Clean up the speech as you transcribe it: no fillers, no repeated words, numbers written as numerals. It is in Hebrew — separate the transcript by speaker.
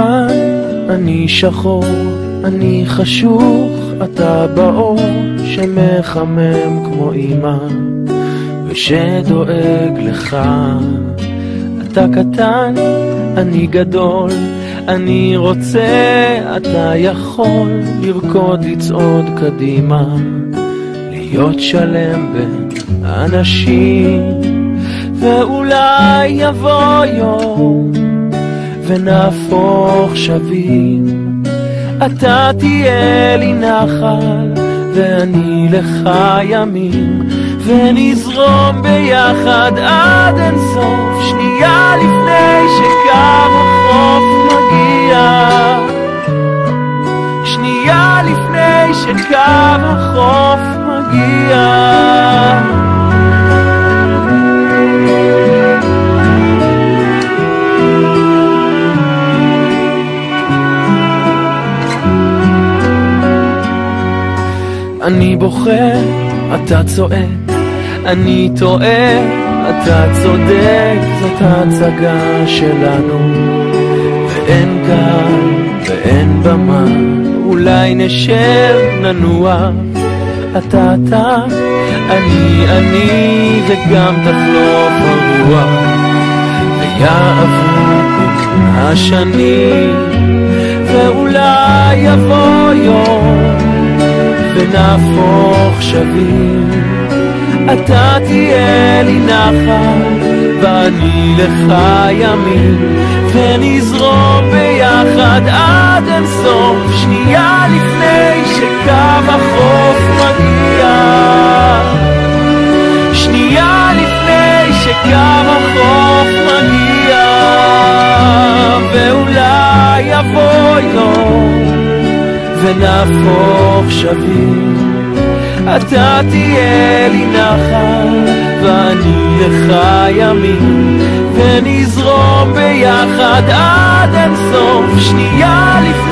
Speaker 1: לבן, אני שחור, אני חשוך, אתה באור שמחמם כמו אמא ושדואג לך. אתה קטן, אני גדול, אני רוצה, אתה יכול לרקוד, לצעוד קדימה, להיות שלם בין אנשים. ואולי יבוא יום ונהפוך שווים, אתה תהיה לי נחל ואני לך ימים, ונזרום ביחד עד אין סוף, שנייה לפני שקו החוף מגיע, שנייה לפני שקו החוף מגיע. אני בוכה, אתה צועק, אני טועה, אתה צודק, זאת ההצגה שלנו, ואין קהל ואין במה, אולי נשב ננוע, אתה, אני וגם תחלוף הרוח, ויעברו השנים, ואולי יבוא יום ונהפוך שווים, אתה תהיה לי נחל ואני לך ימים, ונזרום ביחד עד אין סוף, שנייה לפני שקו החוף מגיע, שנייה לפני שקו החוף מגיע. ואולי יבוא יום ונהפוך שווים, אתה תהיה לי נחל ואני לך ימים, ונזרום ביחד עד אין סוף, שנייה לפני